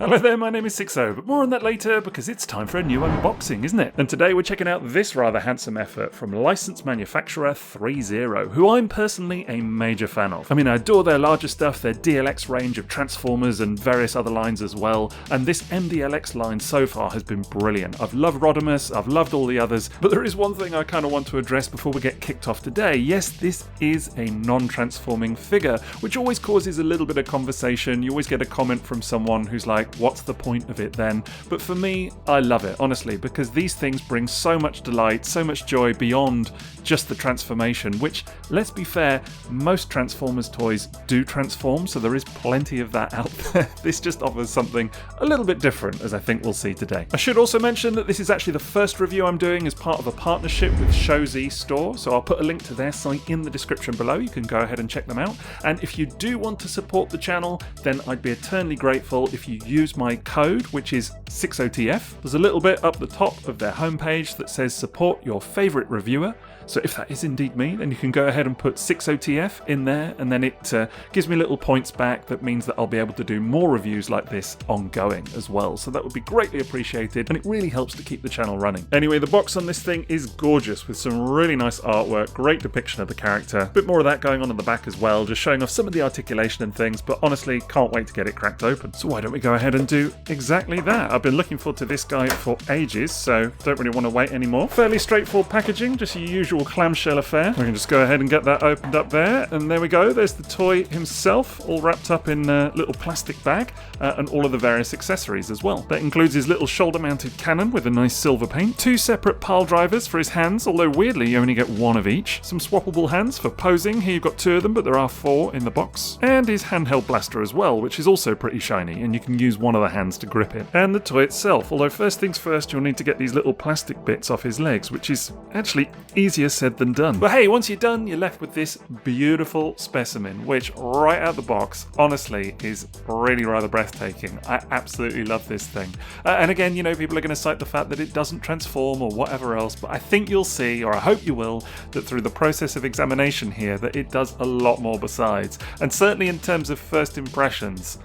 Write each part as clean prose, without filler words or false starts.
Hello there, my name is Sixo, but more on that later because it's time for a new unboxing, isn't it? And today we're checking out this rather handsome effort from licensed manufacturer threezero, who I'm personally a major fan of. I mean, I adore their larger stuff, their DLX range of Transformers and various other lines as well, and this MDLX line so far has been brilliant. I've loved Rodimus, I've loved all the others, but there is one thing I kind of want to address before we get kicked off today. Yes, this is a non-transforming figure, which always causes a little bit of conversation. You always get a comment from someone who's like, what's the point of it then? But for me, I love it, honestly, because these things bring so much delight, so much joy beyond just the transformation, which, let's be fair, most Transformers toys do transform, so there is plenty of that out there. This just offers something a little bit different, as I think we'll see today. I should also mention that this is actually the first review I'm doing as part of a partnership with ShowZ Store, so I'll put a link to their site in the description below. You can go ahead and check them out. And if you do want to support the channel, then I'd be eternally grateful if you use my code, which is SixoTF. There's a little bit up the top of their homepage that says support your favourite reviewer. So if that is indeed me, then you can go ahead and put SixoTF in there, and then it gives me little points back. That means that I'll be able to do more reviews like this ongoing as well. So that would be greatly appreciated, and it really helps to keep the channel running. Anyway, the box on this thing is gorgeous with some really nice artwork, great depiction of the character. A bit more of that going on the back as well, just showing off some of the articulation and things, but honestly, can't wait to get it cracked open. So why don't we go ahead and do exactly that? I've been looking forward to this guy for ages, so don't really want to wait anymore. Fairly straightforward packaging, just your usual clamshell affair. We can just go ahead and get that opened up there, and there we go. There's the toy himself, all wrapped up in a little plastic bag, and all of the various accessories as well. That includes his little shoulder-mounted cannon with a nice silver paint, 2 separate pile drivers for his hands, although weirdly you only get 1 of each, some swappable hands for posing. Here you've got 2 of them, but there are 4 in the box, and his handheld blaster as well, which is also pretty shiny, and you can use one of the hands to grip it. And the toy itself, although first things first, you'll need to get these little plastic bits off his legs, which is actually easier said than done. But hey, once you're done, you're left with this beautiful specimen, which right out the box, honestly, is really rather breathtaking. I absolutely love this thing. And again, you know, people are going to cite the fact that it doesn't transform or whatever else, but I think you'll see, or I hope you will, that through the process of examination here, that it does a lot more besides. And certainly in terms of first impressions,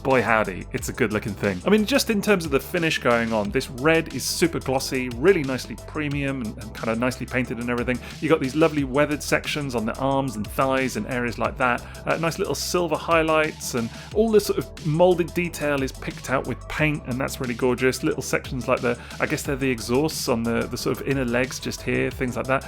boy howdy, it's a good looking thing. I mean, just in terms of the finish going on, this red is super glossy, really nicely premium and kind of nicely painted and everything. You got these lovely weathered sections on the arms and thighs and areas like that. Nice little silver highlights, and all this sort of molded detail is picked out with paint, and that's really gorgeous. Little sections like I guess they're the exhausts on the sort of inner legs just here, things like that.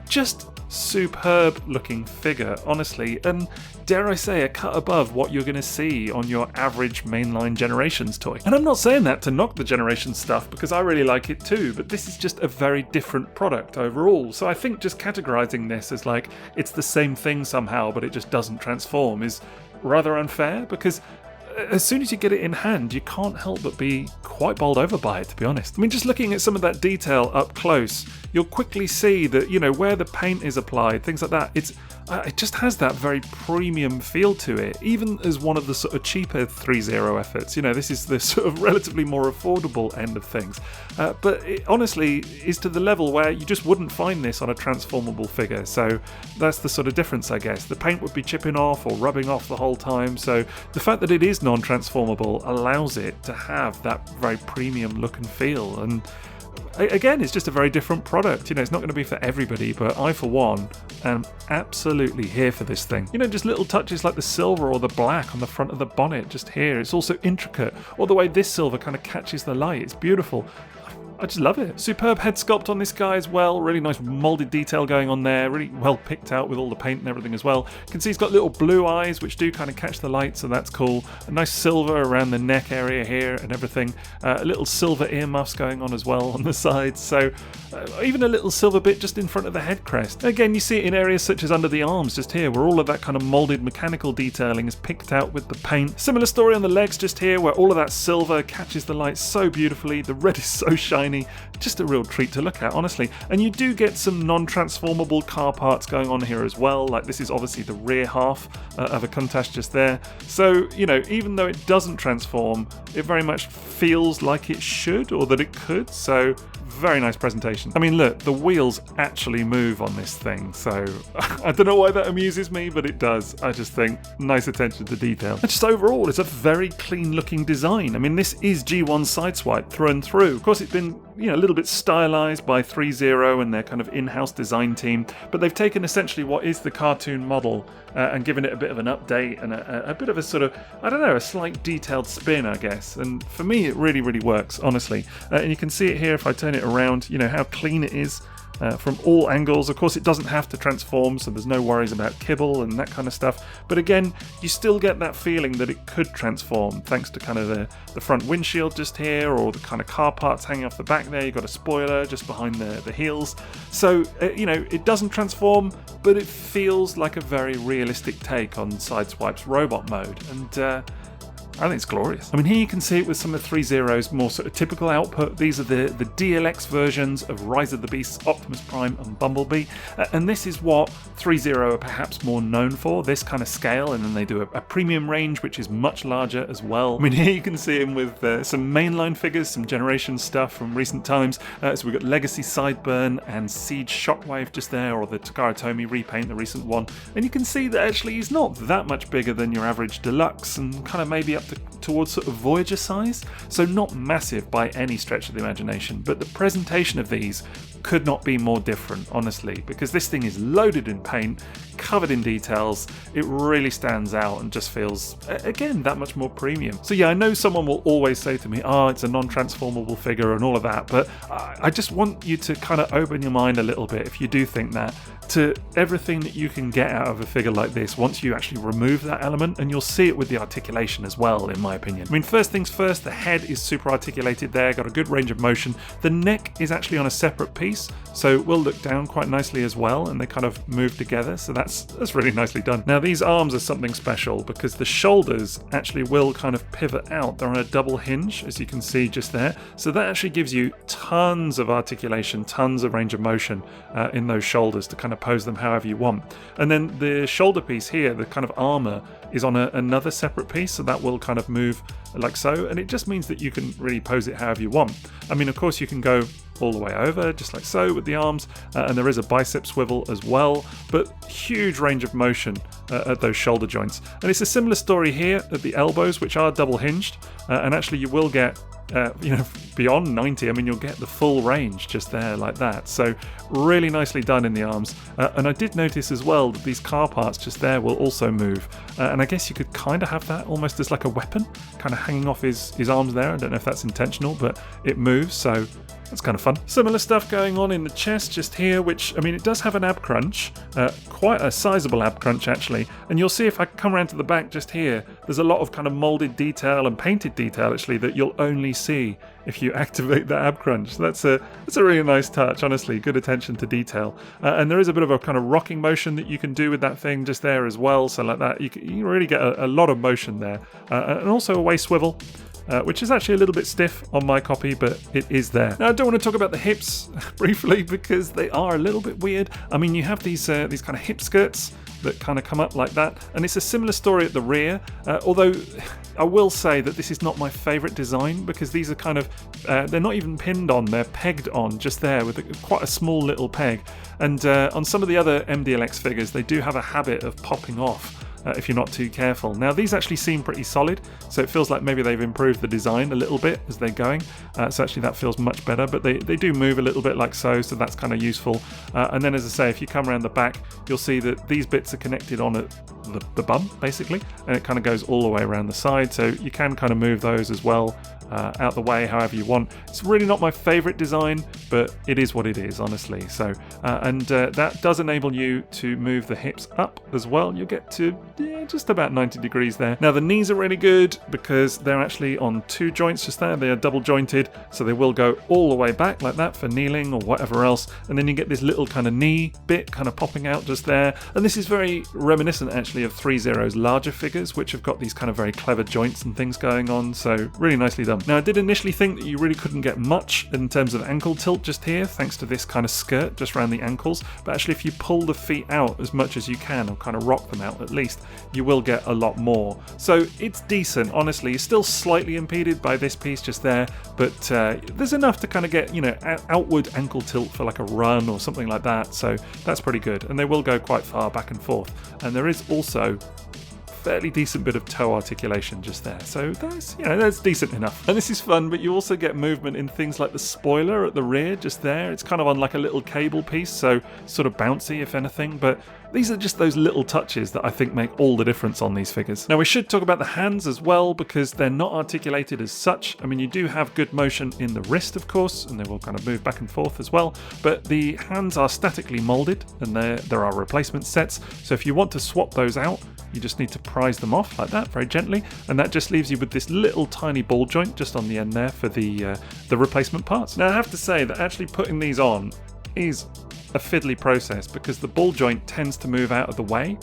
Just superb looking figure, honestly, and dare I say, a cut above what you're going to see on your average mainline Generations toy. And I'm not saying that to knock the Generations stuff, because I really like it too, but this is just a very different product overall. So I think just categorizing this as like it's the same thing somehow, but it just doesn't transform is rather unfair, because as soon as you get it in hand, you can't help but be quite bowled over by it, to be honest. I mean, just looking at some of that detail up close, you'll quickly see that, you know, where the paint is applied, things like that, it just has that very premium feel to it, even as one of the sort of cheaper threezero efforts. You know, this is the sort of relatively more affordable end of things. But it honestly is to the level where you just wouldn't find this on a transformable figure. So that's the sort of difference, I guess. The paint would be chipping off or rubbing off the whole time. So the fact that it is non-transformable allows it to have that very premium look and feel. And again, it's just a very different product. You know, it's not going to be for everybody, but I, for one, am absolutely here for this thing. You know, just little touches like the silver or the black on the front of the bonnet just here. It's also intricate, or the way this silver kind of catches the light. It's beautiful. I just love it. Superb head sculpt on this guy as well. Really nice molded detail going on there. Really well picked out with all the paint and everything as well. You can see he's got little blue eyes which do kind of catch the light, so that's cool. A nice silver around the neck area here and everything. A little silver earmuffs going on as well on the sides. So even a little silver bit just in front of the head crest. Again, you see it in areas such as under the arms just here, where all of that kind of molded mechanical detailing is picked out with the paint. Similar story on the legs just here, where all of that silver catches the light so beautifully. The red is so shiny. Just a real treat to look at, honestly. And you do get some non-transformable car parts going on here as well. Like, this is obviously the rear half of a Countach just there. So, you know, even though it doesn't transform, it very much feels like it should, or that it could. So very nice presentation. I mean, look, the wheels actually move on this thing, so I don't know why that amuses me, but it does. I just think nice attention to detail. And just overall, it's a very clean looking design. I mean, this is G1 Sideswipe through and through. Of course, it's been, you know, a little bit stylized by threezero and their kind of in-house design team, but they've taken essentially what is the cartoon model and given it a bit of an update and a bit of a sort of, I don't know, a slight detailed spin, I guess. And for me, it really, really works, honestly. And you can see it here if I turn it around, you know, how clean it is. From all angles. Of course, it doesn't have to transform, so there's no worries about kibble and that kind of stuff. But again, you still get that feeling that it could transform thanks to kind of the front windshield just here, or the kind of car parts hanging off the back there. You've got a spoiler just behind the heels. So, you know, it doesn't transform, but it feels like a very realistic take on Sideswipe's robot mode. And I think it's glorious. I mean, here you can see it with some of threezero's more sort of typical output. These are the DLX versions of Rise of the Beasts, Optimus Prime and Bumblebee. And this is what threezero are perhaps more known for, this kind of scale. And then they do a premium range, which is much larger as well. I mean, here you can see him with some mainline figures, some Generation stuff from recent times. So we've got Legacy Sideburn and Siege Shockwave just there, or the Takara Tomy repaint, the recent one. And you can see that actually he's not that much bigger than your average deluxe, and kind of maybe up towards sort of Voyager size, so not massive by any stretch of the imagination, but the presentation of these could not be more different, honestly, because this thing is loaded in paint, covered in details. It really stands out and just feels, again, that much more premium. So yeah, I know someone will always say to me, oh, it's a non-transformable figure and all of that, but I just want you to kind of open your mind a little bit, if you do think that, to everything that you can get out of a figure like this once you actually remove that element, and you'll see it with the articulation as well, in my opinion. I mean, first things first, the head is super articulated there, got a good range of motion. The neck is actually on a separate piece, so it will look down quite nicely as well, and they kind of move together, so that's really nicely done. Now, these arms are something special because the shoulders actually will kind of pivot out. They're on a double hinge, as you can see just there, so that actually gives you tons of articulation, tons of range of motion in those shoulders to kind of pose them however you want. And then the shoulder piece here, the kind of armor, is on another separate piece, so that will kind of move like so, and it just means that you can really pose it however you want. I mean, of course, you can go all the way over, just like so, with the arms, and there is a bicep swivel as well, but huge range of motion at those shoulder joints. And it's a similar story here at the elbows, which are double hinged, and actually you will get you know, beyond 90, I mean, you'll get the full range just there like that. So really nicely done in the arms. And I did notice as well that these car parts just there will also move. And I guess you could kind of have that almost as like a weapon, kind of hanging off his arms there. I don't know if that's intentional, but it moves, so that's kind of fun. Similar stuff going on in the chest just here, which, I mean, it does have an ab crunch, quite a sizable ab crunch actually, and you'll see if I come around to the back just here, there's a lot of kind of molded detail and painted detail actually that you'll only see if you activate the ab crunch. So that's a really nice touch, honestly, good attention to detail. And there is a bit of a kind of rocking motion that you can do with that thing just there as well, so like that, you can really get a lot of motion there. And also a waist swivel, which is actually a little bit stiff on my copy, but it is there. Now, I don't want to talk about the hips briefly because they are a little bit weird. I mean, you have these kind of hip skirts that kind of come up like that, and it's a similar story at the rear, although I will say that this is not my favourite design because these are kind of, they're not even pinned on, they're pegged on just there with quite a small little peg, and on some of the other MDLX figures they do have a habit of popping off if you're not too careful. Now, these actually seem pretty solid, so it feels like maybe they've improved the design a little bit as they're going, so actually that feels much better, but they do move a little bit like so that's kind of useful. And then, as I say, if you come around the back, you'll see that these bits are connected on the bum, basically, and it kind of goes all the way around the side, so you can kind of move those as well out the way however you want. It's really not my favourite design, but it is what it is, honestly. So that does enable you to move the hips up as well. You'll get to just about 90 degrees there. Now, the knees are really good because they're actually on two joints just there. They are double jointed, so they will go all the way back like that for kneeling or whatever else, and then you get this little kind of knee bit kind of popping out just there. And this is very reminiscent actually of threezero's larger figures, which have got these kind of very clever joints and things going on, so really nicely done. Now I did initially think that you really couldn't get much in terms of ankle tilt just here, thanks to this kind of skirt just around the ankles, but actually if you pull the feet out as much as you can, or kind of rock them out at least, you will get a lot more. So it's decent, honestly. You're still slightly impeded by this piece just there, but there's enough to kind of get, you know, outward ankle tilt for like a run or something like that, so that's pretty good, and they will go quite far back and forth. And there is also fairly decent bit of toe articulation just there, so that's, you know, that's decent enough. And this is fun, but you also get movement in things like the spoiler at the rear just there. It's kind of on like a little cable piece, so sort of bouncy if anything, but these are just those little touches that I think make all the difference on these figures. Now we should talk about the hands as well, because they're not articulated as such. I mean, you do have good motion in the wrist, of course, and they will kind of move back and forth as well, but the hands are statically molded, and there are replacement sets, so if you want to swap those out, you just need to prise them off like that, very gently, and that just leaves you with this little tiny ball joint just on the end there for the replacement parts. Now I have to say that actually putting these on is a fiddly process, because the ball joint tends to move out of the way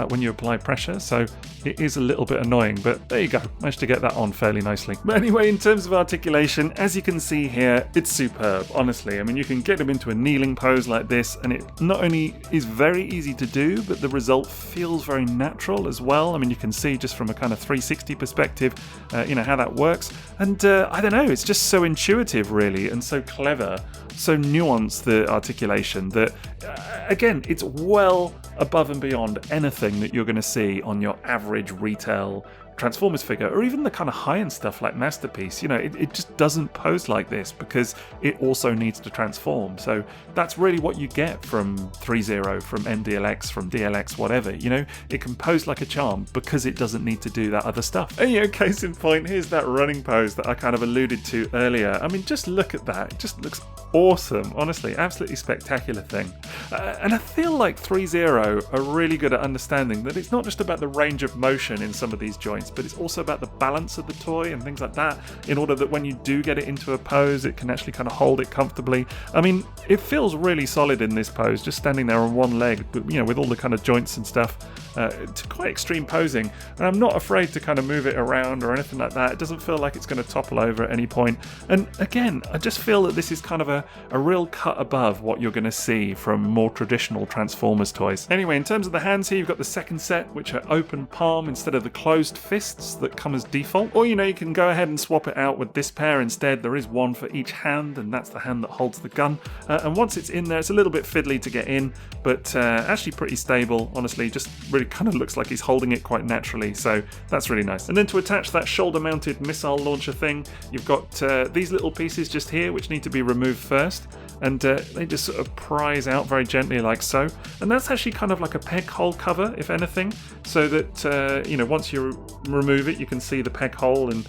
when you apply pressure, so it is a little bit annoying, but there you go, managed to get that on fairly nicely. But anyway, in terms of articulation, as you can see here, it's superb, honestly. I mean, you can get them into a kneeling pose like this, and it not only is very easy to do, but the result feels very natural as well. I mean, you can see just from a kind of 360 perspective, you know, how that works, and I don't know, it's just so intuitive really, and so clever, so nuanced, the articulation, that again, it's well above and beyond anything that you're going to see on your average retail Transformers figure, or even the kind of high-end stuff like Masterpiece. You know, it just doesn't pose like this, because it also needs to transform. So that's really what you get from threezero, from MDLX, from DLX, whatever. You know, it can pose like a charm because it doesn't need to do that other stuff. And, you know, case in point, here's that running pose that I kind of alluded to earlier. I mean, just look at that. It just looks awesome, honestly, absolutely spectacular thing. And I feel like threezero are really good at understanding that it's not just about the range of motion in some of these joints, but it's also about the balance of the toy and things like that, in order that when you do get it into a pose, it can actually kind of hold it comfortably. I mean, it feels really solid in this pose, just standing there on one leg, but, you know, with all the kind of joints and stuff. It's quite extreme posing, and I'm not afraid to kind of move it around or anything like that. It doesn't feel like it's going to topple over at any point. And again, I just feel that this is kind of a real cut above what you're going to see from more traditional Transformers toys. Anyway, in terms of the hands here, you've got the second set, which are open palm instead of the closed fists that come as default. Or, you know, you can go ahead and swap it out with this pair instead. There is one for each hand, and that's the hand that holds the gun. And once it's in there, it's a little bit fiddly to get in, but actually pretty stable, honestly. Just really kind of looks like he's holding it quite naturally, so that's really nice. And then to attach that shoulder-mounted missile launcher thing, you've got these little pieces just here, which need to be removed first, and they just sort of prise out very gently like so. And that's actually kind of like a peg hole cover, if anything, so that, you know, once you remove it, you can see the peg hole, and,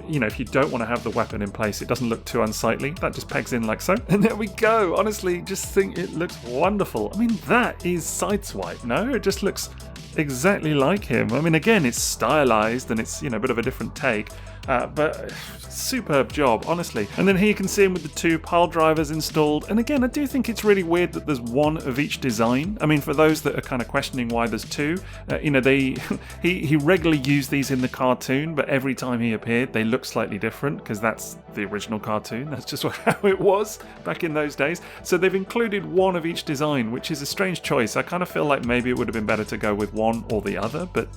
you know, if you don't want to have the weapon in place, it doesn't look too unsightly. That just pegs in like so. And there we go. Honestly, just think it looks wonderful. I mean, that is Sideswipe, no? It just looks exactly like him. I mean, again, it's stylized and it's, you know, a bit of a different take, but superb job, honestly. And then here you can see him with the two pile drivers installed, and again, I do think it's really weird that there's one of each design. I mean, for those that are kind of questioning why there's two, you know, he regularly used these in the cartoon, but every time he appeared they look slightly different, because that's the original cartoon, that's just how it was back in those days. So they've included one of each design, which is a strange choice. I kind of feel like maybe it would have been better to go with one or the other, but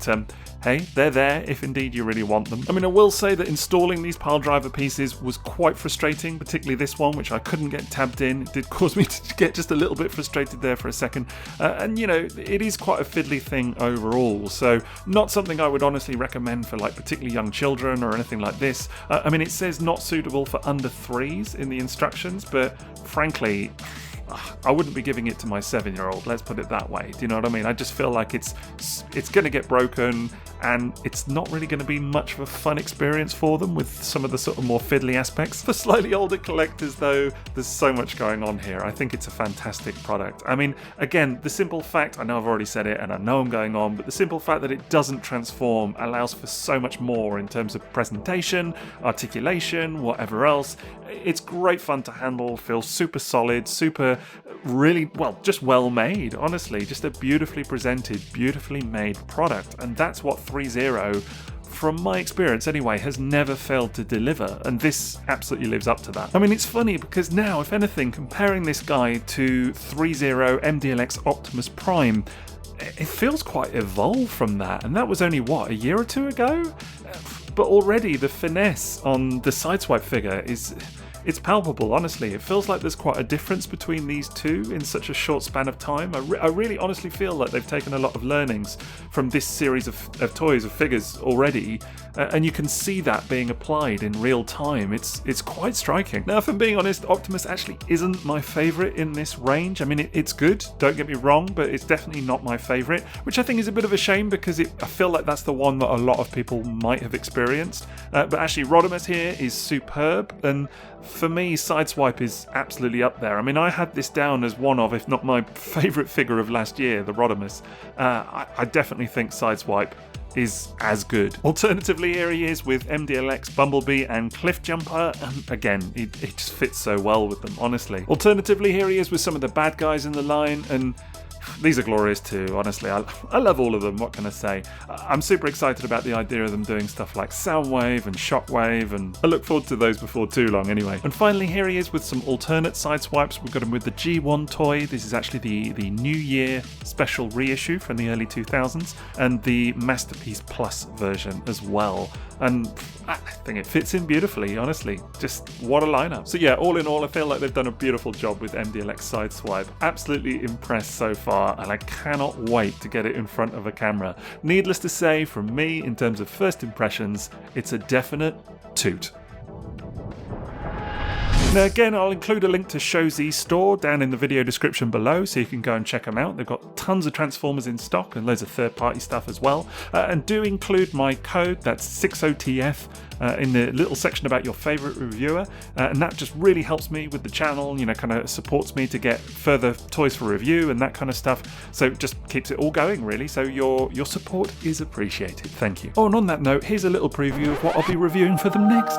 hey, they're there if indeed you really want them. I mean, I will say that installing these pile driver pieces was quite frustrating, particularly this one, which I couldn't get tabbed in. It did cause me to get just a little bit frustrated there for a second, and, you know, it is quite a fiddly thing overall, so not something I would honestly recommend for like particularly young children or anything like this. I mean, it says not suitable for under 3s in the instructions, but frankly, I wouldn't be giving it to my 7-year-old, let's put it that way. Do you know what I mean? I just feel like it's going to get broken, and it's not really going to be much of a fun experience for them with some of the sort of more fiddly aspects. For slightly older collectors, though, there's so much going on here. I think it's a fantastic product. I mean, again, the simple fact, I know I've already said it and I know I'm going on, but the simple fact that it doesn't transform allows for so much more in terms of presentation, articulation, whatever else. It's great fun to handle, feels super solid, super really, well, just well made, honestly. Just a beautifully presented, beautifully made product, and that's what threezero from my experience anyway, has never failed to deliver, and this absolutely lives up to that. I mean, it's funny because now, if anything, comparing this guy to threezero MDLX Optimus Prime, it feels quite evolved from that, and that was only, what, a year or two ago? But already the finesse on the Sideswipe figure it's palpable, honestly. It feels like there's quite a difference between these two in such a short span of time. I really honestly feel like they've taken a lot of learnings from this series of toys, of figures already, and you can see that being applied in real time. It's quite striking. Now, if I'm being honest, Optimus actually isn't my favourite in this range. I mean, it's good, don't get me wrong, but it's definitely not my favourite, which I think is a bit of a shame because I feel like that's the one that a lot of people might have experienced. But actually, Rodimus here is superb, and for me, Sideswipe is absolutely up there. I mean, I had this down as one of, if not my favourite figure of last year, the Rodimus. I definitely think Sideswipe is as good. Alternatively, here he is with MDLX Bumblebee and Cliffjumper, and again, it just fits so well with them, honestly. Alternatively, here he is with some of the bad guys in the line, and these are glorious too, honestly. I love all of them, what can I say? I'm super excited about the idea of them doing stuff like Soundwave and Shockwave, and I look forward to those before too long anyway. And finally, here he is with some alternate Sideswipes. We've got him with the G1 toy. This is actually the New Year special reissue from the early 2000s, and the Masterpiece Plus version as well. And I think it fits in beautifully, honestly. Just what a lineup. So yeah, all in all, I feel like they've done a beautiful job with MDLX Sideswipe. Absolutely impressed so far, and I cannot wait to get it in front of a camera. Needless to say, from me, in terms of first impressions, it's a definite toot. Now again, I'll include a link to ShowZ's store down in the video description below, so you can go and check them out. They've got tons of Transformers in stock and loads of third-party stuff as well. And do include my code, that's SIXOTF, in the little section about your favourite reviewer, and that just really helps me with the channel, you know, kind of supports me to get further toys for review and that kind of stuff. So it just keeps it all going, really. So your support is appreciated. Thank you. Oh, and on that note, here's a little preview of what I'll be reviewing for them next.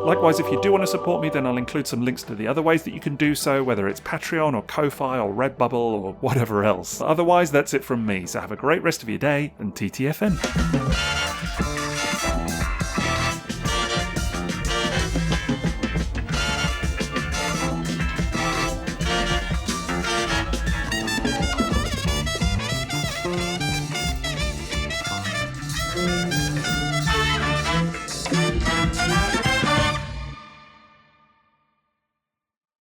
Likewise, if you do want to support me, then I'll include some links to the other ways that you can do so, whether it's Patreon or Ko-Fi or Redbubble or whatever else. But otherwise, that's it from me, so have a great rest of your day, and TTFN.